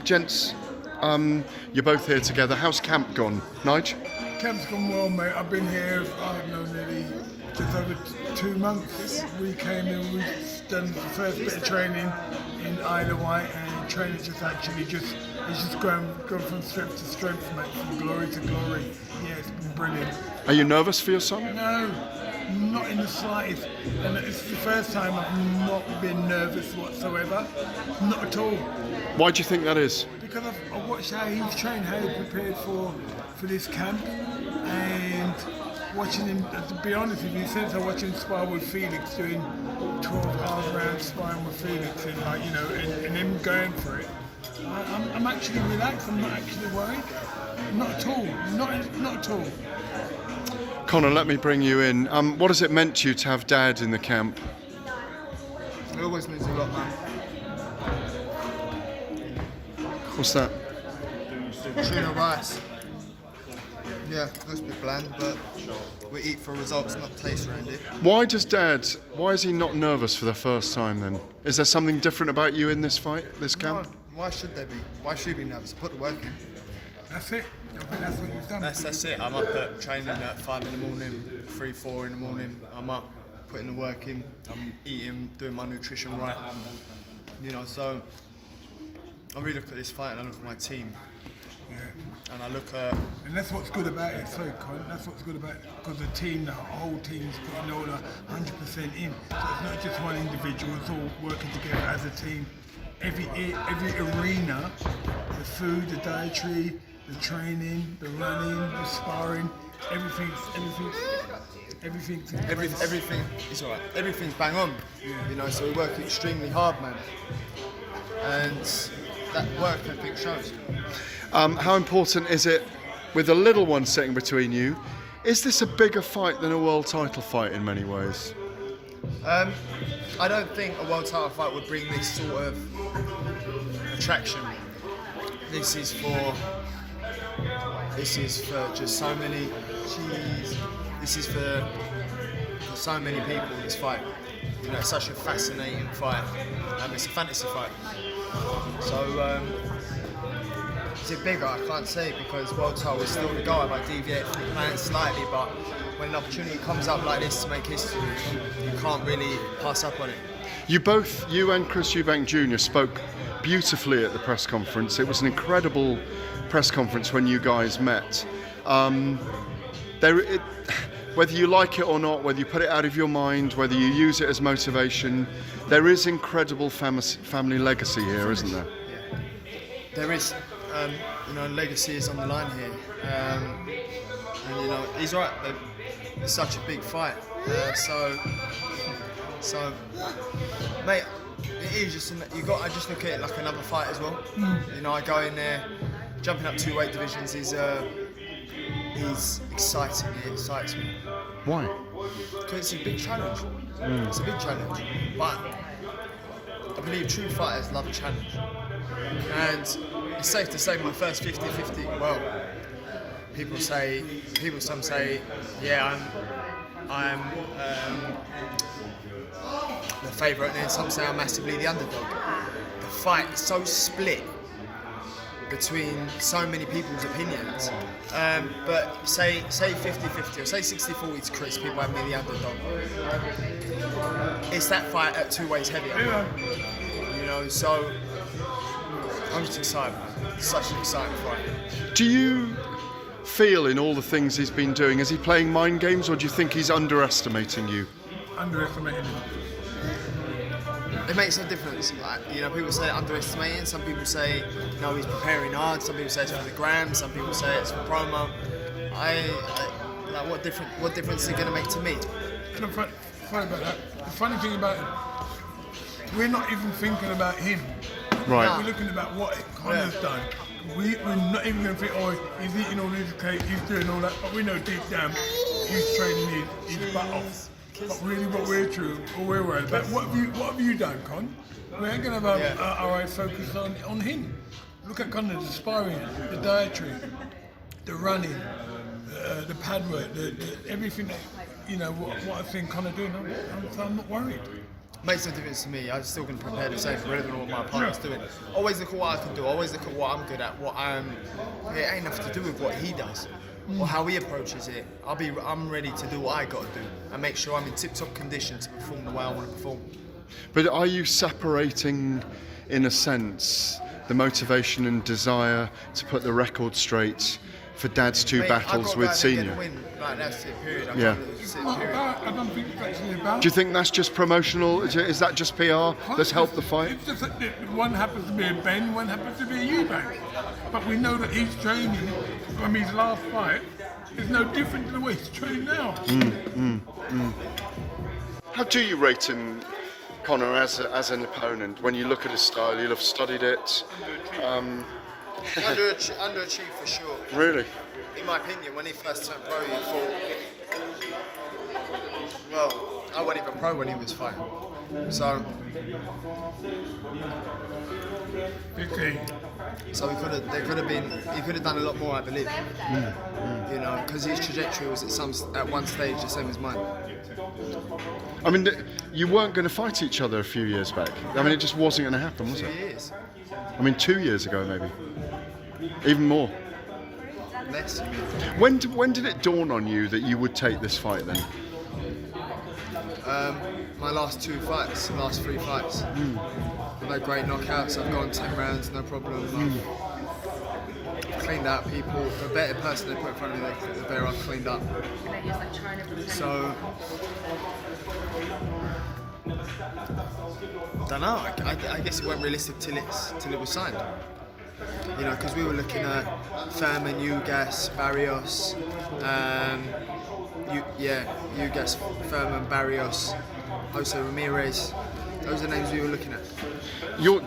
Gents, you're both here together. How's camp gone, Nige? Camp's gone well, mate. I've been here, I don't know, nearly just over 2 months. We came in, we've done the first bit of training in Isle of Wight, and training just actually it's just gone from strength to strength, mate, from glory to glory. Yeah, it's been brilliant. Are you nervous for your son? No, not in the slightest. And it's the first time I've not been nervous whatsoever. Not at all. Why do you think that is? Because I've watched how he's trained, how he prepared for this camp, and watching him, to be honest with you, since I watched him spar with Felix, doing 12 hours round sparring with Felix, and like, you know, and him going for it, I'm actually relaxed. I'm not actually worried. Not at all. Not at all. Conor, let me bring you in. What has it meant to you to have Dad in the camp? It always means a lot, man. What's that? Tuna rice. Yeah, looks a bit bland, but we eat for results, not taste around it. Why is he not nervous for the first time then? Is there something different about you in this fight, this camp? No, why should they be? Why should you be nervous? Put the work in. That's it. I think that's what you've done. That's it. I'm up at training at 5 in the morning, 3, 4 in the morning. I'm up, putting the work in. I'm eating, doing my nutrition right. You know, so I really look at this fight and I look at my team. Yeah. And I look at... And that's what's good about it, sorry, Con, that's what's good about it, because the whole team is putting all the 100% in. So it's not just one individual, it's all working together as a team. Every arena, the food, the dietary, the training, the running, the sparring, everything's Everything is alright. Everything's bang on. Yeah. You know, so we work extremely hard, man. And that work, I think, shows. How important is it, with the little one sitting between you, is this a bigger fight than a world title fight in many ways? I don't think a world title fight would bring this sort of attraction. This is for just so many. Jeez. This is for so many people. This fight, you know, it's such a fascinating fight. It's a fantasy fight. So. Is it bigger? I can't say because world title is still the goal. I might deviate from the plan slightly, but when an opportunity comes up like this to make history, you can't really pass up on it. You and Chris Eubank Jr. spoke beautifully at the press conference. It was an incredible press conference when you guys met. Whether you like it or not, whether you put it out of your mind, whether you use it as motivation, there is incredible family legacy here, isn't there? Yeah. There is. You know, legacy is on the line here, and you know he's right. It's such a big fight, so mate, it is just I just look at it like another fight as well. You know, I go in there, jumping up 2 weight divisions is exciting. It excites me. Why? Because it's a big challenge. It's a big challenge, but I believe true fighters love a challenge. And it's safe to say my first 50-50, well, some say, yeah, I'm the favourite, and then some say I'm massively the underdog. The fight is so split between so many people's opinions. But say 50-50 or say 60-40 to Chris, people have me the underdog. It's that fight at 2 ways heavier. You know, so I'm just excited. It's such an exciting fight. Do you feel in all the things he's been doing, is he playing mind games, or do you think he's underestimating you? Underestimating him. It makes no difference. Like, you know, people say underestimating. Some people say, no, he's preparing hard. Some people say it's for the gram. Some people say it's for promo. Like, what difference is it going to make to me? You know, funny about that. The funny thing about it, we're not even thinking about him. Right. We're looking about what Conor's done. We're not even going to think, oh, he's eating all this cake, he's doing all that. But we know deep down, he's training his butt off. But really, what we're worried about, what have you done, Con? We ain't going to have our eyes focused on him. Look at Conor, the sparring, the dietary, the running, the pad work, the everything that, you know, what I think Conor doing. I'm not worried. makes no difference to me. I'm still going to prepare the same, rather than what my opponent's doing. Always look at what I can do. Always look at what I'm good at. It ain't nothing to do with what he does or how he approaches it. I'm ready to do what I got to do and make sure I'm in tip-top condition to perform the way I want to perform. But are you separating, in a sense, the motivation and desire to put the record straight for Dad's two battles with Senior? Like, that's it, period. Yeah. I don't think it's actually about. Do you think that's just promotional? Is that just PR that's helped the fight? It's just that one happens to be a Ben, one happens to be a Eubank. But we know that his training from his last fight is no different to the way he's trained now. How do you rate him, Conor, as an opponent? When you look at his style, you'll have studied it. Underachieved for sure. Really? In my opinion, when he first turned pro, he thought, well, I wasn't even pro when he was fighting. So, he could have done a lot more, I believe. You know, because his trajectory was at one stage the same as mine. I mean, you weren't going to fight each other a few years back. I mean, it just wasn't going to happen, was 2 it? years. I mean, 2 years ago, maybe. Even more. Less. When did it dawn on you that you would take this fight then? My last 3 fights. I've had great knockouts. I've gone 10 rounds, no problem. I've cleaned out people. The better person they put in front of me, the better I've cleaned up. So, I don't know. I guess it wasn't realistic till it was signed. You know, because we were looking at Thurman, Ugas, Barrios, Ugas, Thurman, Barrios, Jose Ramirez. Those are the names we were looking at.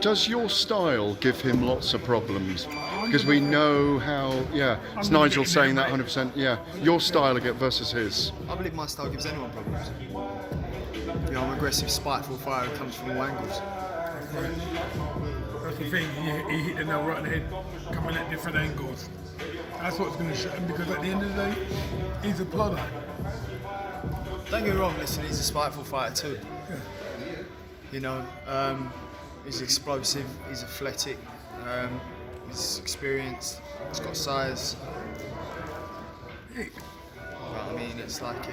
Does your style give him lots of problems? Because we know how, it's Nigel saying that 100%, your style versus his. I believe my style gives anyone problems. You know, I'm aggressive, spiteful fire that comes from all angles. That's the thing, he hit the nail right in the head, coming at different angles. That's what's going to show him, because at the end of the day, he's a plodder. Don't get me wrong, listen, he's a spiteful fighter too. Yeah. You know, he's explosive, he's athletic, he's experienced, he's got size. But, I mean, it's like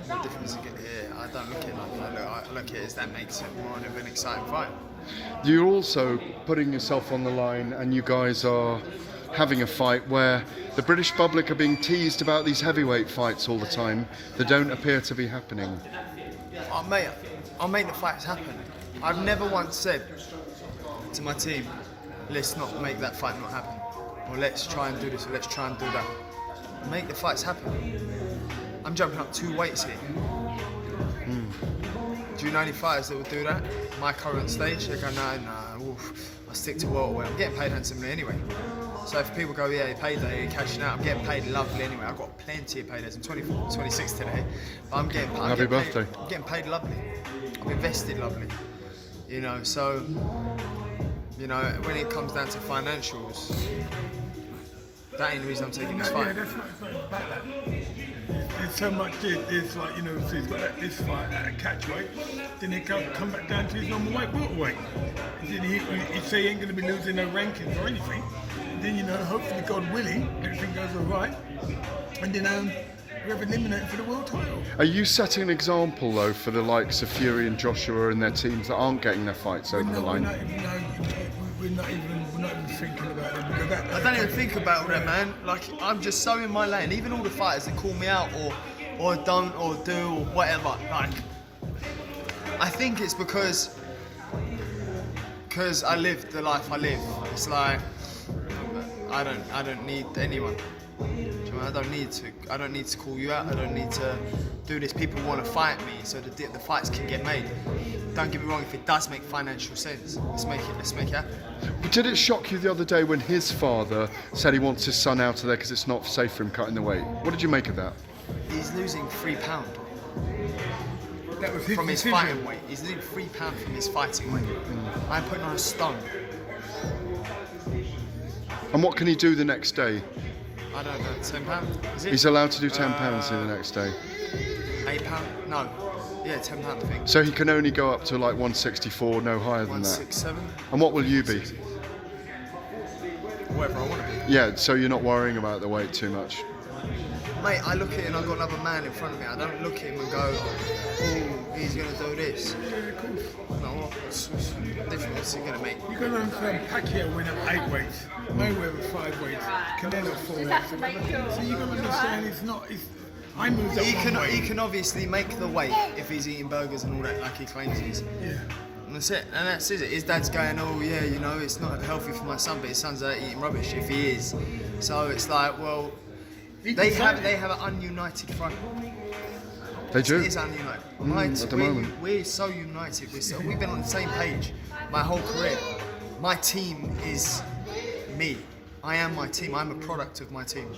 what difference is it here? I don't look at it like that. I look at it as that makes it more of an exciting fight. You're also putting yourself on the line, and you guys are having a fight where the British public are being teased about these heavyweight fights all the time that don't appear to be happening. Oh, mate, I'll make the fights happen. I've never once said to my team, let's not make that fight not happen, or let's try and do this, or let's try and do that. Make the fights happen. I'm jumping up 2 weights here. Do you know any fighters that would do that? My current stage, they go, nah, I stick to welterweight. I'm getting paid handsomely anyway. So if people go, payday, you're cashing out, I'm getting paid lovely anyway. I've got plenty of paydays. I'm 24, 26 today, but I'm getting paid. Happy birthday. I'm getting paid lovely. I'm invested lovely. You know, so, you know, when it comes down to financials, that ain't the reason I'm taking this fight. Yeah, that's not about that. There's so much there's like, you know, so he's got this fight at a catch weight, then he come back down to his normal weight, welterweight. And then he'd say he ain't going to be losing no rankings or anything. And then, you know, hopefully, God willing, everything goes all right. And then we have eliminated for the world title. Are you setting an example, though, for the likes of Fury and Joshua and their teams that aren't getting their fights over the line? We're not even thinking about it. Because I don't even think about all that, man. Like, I'm just so in my lane. Even all the fighters that call me out or don't or do or whatever, like, I think it's because I live the life I live. It's like I don't need anyone. I don't need to call you out. I don't need to do this. People want to fight me, so the fights can get made. Don't get me wrong. If it does make financial sense, let's make it happen. Did it shock you the other day when his father said he wants his son out of there because it's not safe for him cutting the weight? What did you make of that? He's losing £3 that was his from his decision. fighting weight. He's losing £3 from his fighting weight. I'm putting on a stone. And what can he do the next day? I don't know, £10? Is it? He's allowed to do £10 the next day. £8? No. Yeah, £10 I think. So he can only go up to like 164, no higher than that. 167. And what will you be? Whatever I want to be. Yeah, so you're not worrying about the weight too much. Mate, I look at it and I've got another man in front of me. I don't look at him and go, oh, he's going to do this. No, what's difference he going to make? You're going to understand Pacquiao win up 8 weights, Mayweather 5 weights, Canelo 4 weights. So you're going to understand it's not. I moved up He can obviously make the weight if he's eating burgers and all that like he claims he is. Yeah. And that's it. And that's it. His dad's going, oh yeah, you know, it's not healthy for my son, but his son's eating rubbish if he is. So it's like, well, they have an ununited front. They do. It is ununited. At the moment. We're so united. We've been on the same page my whole career. My team is me. I am my team. I'm a product of my team.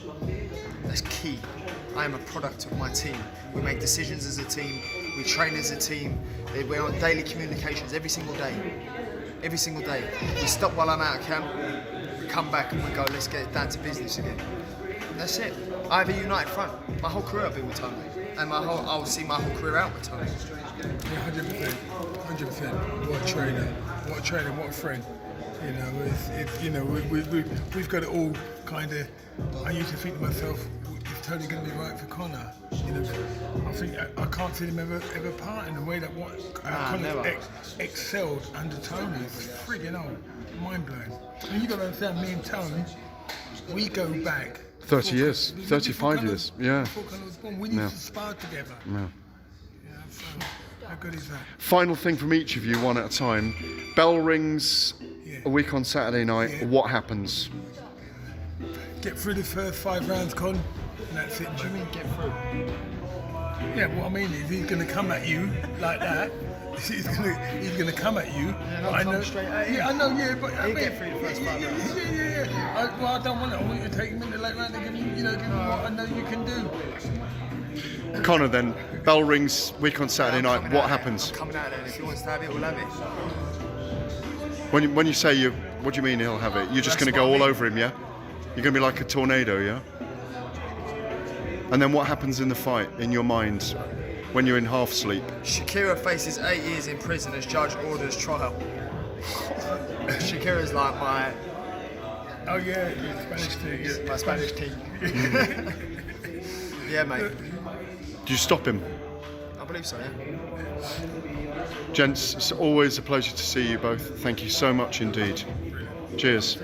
That's key. I am a product of my team. We make decisions as a team. We train as a team. We're on daily communications every single day. Every single day. We stop while I'm out of camp. We come back and we go, let's get down to business again. And that's it. I have a united front. My whole career I've been with Tony. And I'll see my whole career out with Tony. Yeah, 100%. 100%. What a trainer. What a trainer. What a friend. You know, you know, we've got it all kind of. I used to think to myself, is Tony going to be right for Conor? You know, I think I can't see them ever parting the way that Conor excelled under Tony. It's friggin' old, mind blowing. And you got to understand, me and Tony, we go back 30 years, 35 years, yeah. Before Conor was born, we used to spar together. Yeah. Yeah, so how good is that? Final thing from each of you, one at a time. Bell rings a week on Saturday night. Yeah. What happens? Get through the first 5 rounds, Con, and that's it. What do you mean get through? Yeah, what I mean is he's going to come at you like that. He's going to come at you. Yeah, but I know. straight at him. Yeah, I know. Yeah, but I He'll mean, get through the first 5 rounds. Yeah. Well, I don't want it. I want you to take him in the late round and give him what I know you can do. Conor, then, bell rings week on Saturday night. Coming What out happens? I'm coming out there, and if he wants to have it, we'll have it. When you say you, what do you mean he'll have it? You're just That's going to go what I all mean. over him, yeah? You're going to be like a tornado, yeah? And then what happens in the fight, in your mind, when you're in half sleep? Shakira faces 8 years in prison as judge orders trial. Shakira's like my Oh yeah, Spanish team. Yeah. my Spanish team. Yeah, mate. Do you stop him? I believe so, yeah. Gents, it's always a pleasure to see you both. Thank you so much indeed. Cheers.